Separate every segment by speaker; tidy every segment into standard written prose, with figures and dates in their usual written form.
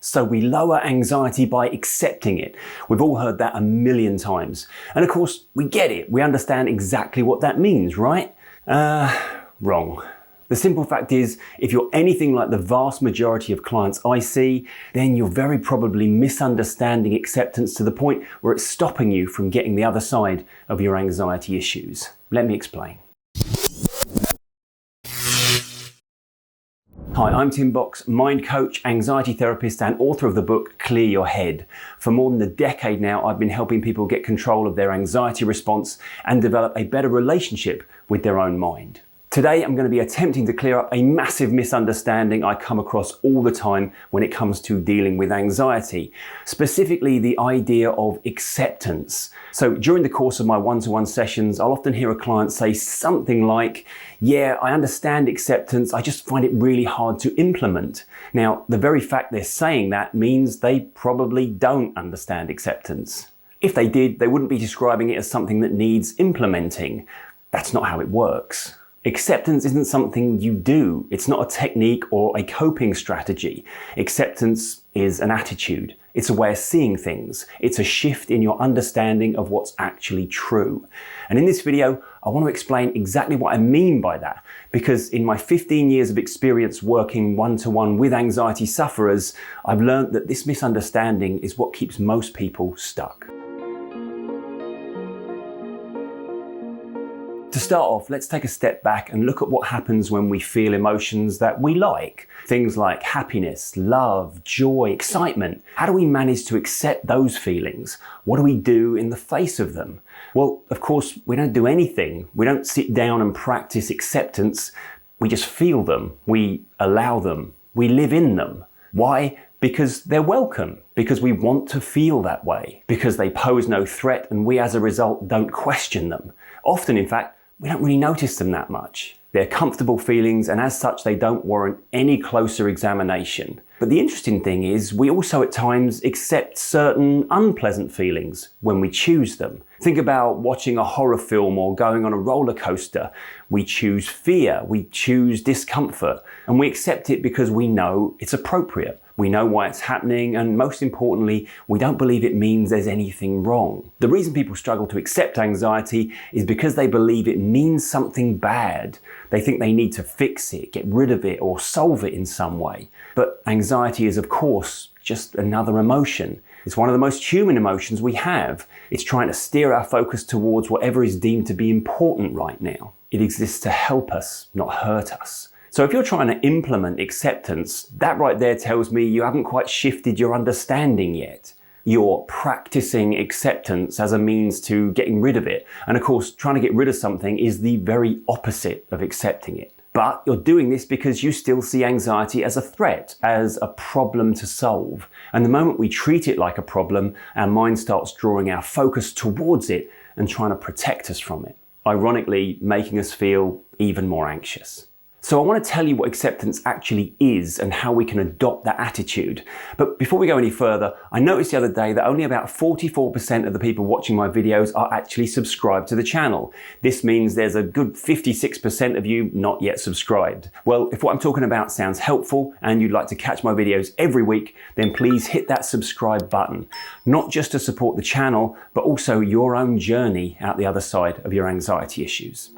Speaker 1: So we lower anxiety by accepting it. We've all heard that a million times. And of course, we get it. We understand exactly what that means, right? Wrong. The simple fact is, if you're anything like the vast majority of clients I see, then you're very probably misunderstanding acceptance to the point where it's stopping you from getting the other side of your anxiety issues. Let me explain. Hi, I'm Tim Box, mind coach, anxiety therapist, and author of the book Clear Your Head. For more than a decade now, I've been helping people get control of their anxiety response and develop a better relationship with their own mind. Today, I'm going to be attempting to clear up a massive misunderstanding I come across all the time when it comes to dealing with anxiety, specifically the idea of acceptance. So during the course of my one-to-one sessions, I'll often hear a client say something like, yeah, I understand acceptance, I just find it really hard to implement. Now, the very fact they're saying that means they probably don't understand acceptance. If they did, they wouldn't be describing it as something that needs implementing. That's not how it works. Acceptance isn't something you do. It's not a technique or a coping strategy. Acceptance is an attitude. It's a way of seeing things. It's a shift in your understanding of what's actually true. And in this video, I want to explain exactly what I mean by that, because in my 15 years of experience working one-to-one with anxiety sufferers, I've learned that this misunderstanding is what keeps most people stuck. To start off, let's take a step back and look at what happens when we feel emotions that we like. Things like happiness, love, joy, excitement. How do we manage to accept those feelings? What do we do in the face of them? Well, of course, we don't do anything. We don't sit down and practice acceptance. We just feel them. We allow them. We live in them. Why? Because they're welcome, because we want to feel that way, because they pose no threat and we as a result don't question them. Often, in fact, we don't really notice them that much. They're comfortable feelings and as such they don't warrant any closer examination. But the interesting thing is we also at times accept certain unpleasant feelings when we choose them. Think about watching a horror film or going on a roller coaster. We choose fear, we choose discomfort, and we accept it because we know it's appropriate. We know why it's happening, and most importantly, we don't believe it means there's anything wrong. The reason people struggle to accept anxiety is because they believe it means something bad. They think they need to fix it, get rid of it, or solve it in some way. But anxiety is, of course, just another emotion. It's one of the most human emotions we have. It's trying to steer our focus towards whatever is deemed to be important right now. It exists to help us, not hurt us. So if you're trying to implement acceptance, that right there tells me you haven't quite shifted your understanding yet. You're practicing acceptance as a means to getting rid of it. And of course, trying to get rid of something is the very opposite of accepting it. But you're doing this because you still see anxiety as a threat, as a problem to solve. And the moment we treat it like a problem, our mind starts drawing our focus towards it and trying to protect us from it, ironically making us feel even more anxious. So I want to tell you what acceptance actually is and how we can adopt that attitude. But before we go any further, I noticed the other day that only about 44% of the people watching my videos are actually subscribed to the channel. This means there's a good 56% of you not yet subscribed. Well, if what I'm talking about sounds helpful and you'd like to catch my videos every week, then please hit that subscribe button. Not just to support the channel, but also your own journey out the other side of your anxiety issues.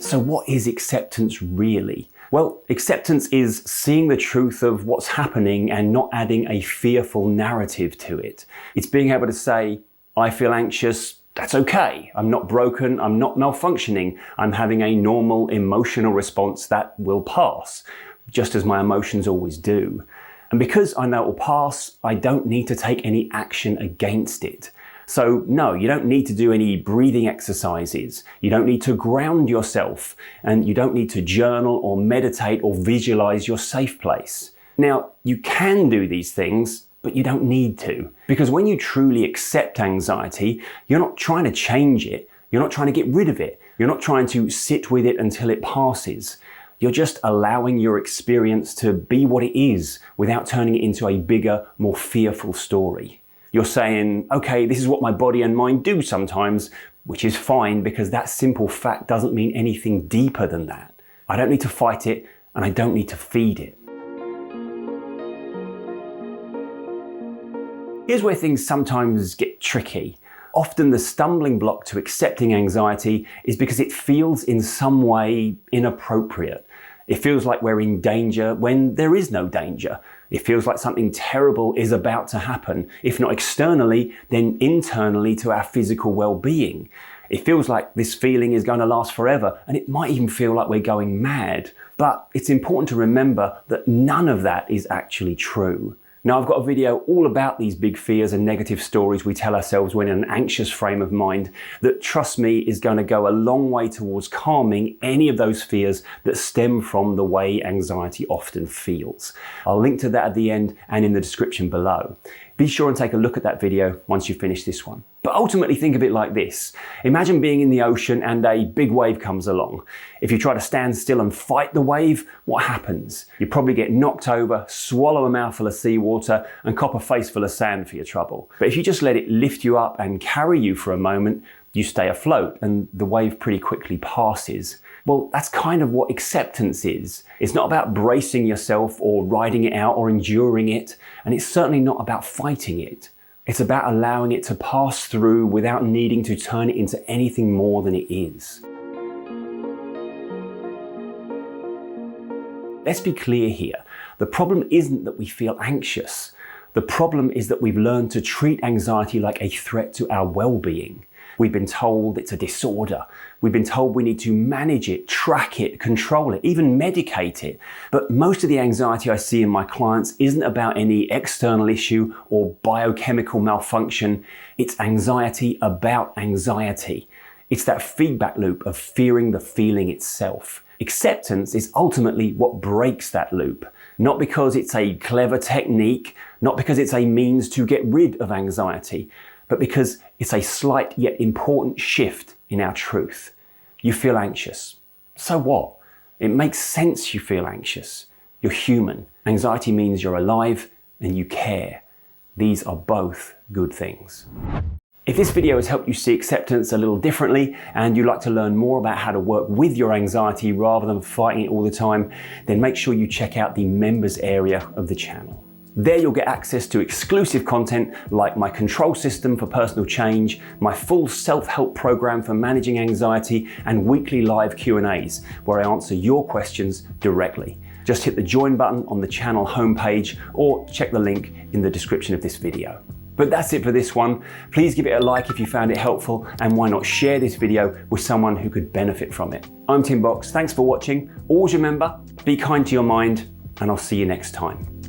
Speaker 1: So what is acceptance really? Well, acceptance is seeing the truth of what's happening and not adding a fearful narrative to it. It's being able to say, I feel anxious, that's okay. I'm not broken, I'm not malfunctioning. I'm having a normal emotional response that will pass, just as my emotions always do. And because I know it will pass, I don't need to take any action against it. So no, you don't need to do any breathing exercises. You don't need to ground yourself, and you don't need to journal or meditate or visualize your safe place. Now, you can do these things, but you don't need to. Because when you truly accept anxiety, you're not trying to change it. You're not trying to get rid of it. You're not trying to sit with it until it passes. You're just allowing your experience to be what it is without turning it into a bigger, more fearful story. You're saying, okay, this is what my body and mind do sometimes, which is fine because that simple fact doesn't mean anything deeper than that. I don't need to fight it. and I don't need to feed it. Here's where things sometimes get tricky. Often the stumbling block to accepting anxiety is because it feels in some way inappropriate. It feels like we're in danger when there is no danger. It feels like something terrible is about to happen, if not externally, then internally to our physical well-being. It feels like this feeling is going to last forever, and it might even feel like we're going mad. But it's important to remember that none of that is actually true. Now, I've got a video all about these big fears and negative stories we tell ourselves when in an anxious frame of mind that, trust me, is going to go a long way towards calming any of those fears that stem from the way anxiety often feels. I'll link to that at the end and in the description below. Be sure and take a look at that video once you finish this one. But ultimately, think of it like this. Imagine being in the ocean and a big wave comes along. If you try to stand still and fight the wave, what happens? You probably get knocked over, swallow a mouthful of seawater, and cop a face full of sand for your trouble. But if you just let it lift you up and carry you for a moment, you stay afloat and the wave pretty quickly passes. Well, that's kind of what acceptance is. It's not about bracing yourself or riding it out or enduring it, and it's certainly not about fighting it. It's about allowing it to pass through without needing to turn it into anything more than it is. Let's be clear here. The problem isn't that we feel anxious. The problem is that we've learned to treat anxiety like a threat to our well-being. We've been told it's a disorder. We've been told we need to manage it, track it, control it, even medicate it. But most of the anxiety I see in my clients isn't about any external issue or biochemical malfunction. It's anxiety about anxiety. It's that feedback loop of fearing the feeling itself. Acceptance is ultimately what breaks that loop. Not because it's a clever technique, not because it's a means to get rid of anxiety, but because it's a slight yet important shift in our truth. You feel anxious. So what? It makes sense you feel anxious. You're human. Anxiety means you're alive and you care. These are both good things. If this video has helped you see acceptance a little differently and you'd like to learn more about how to work with your anxiety rather than fighting it all the time, then make sure you check out the members area of the channel. There you'll get access to exclusive content like my control system for personal change, my full self-help program for managing anxiety, and weekly live Q&As where I answer your questions directly. Just hit the join button on the channel homepage or check the link in the description of this video. But that's it for this one. Please give it a like if you found it helpful, and why not share this video with someone who could benefit from it. I'm Tim Box, thanks for watching. Always remember, be kind to your mind, and I'll see you next time.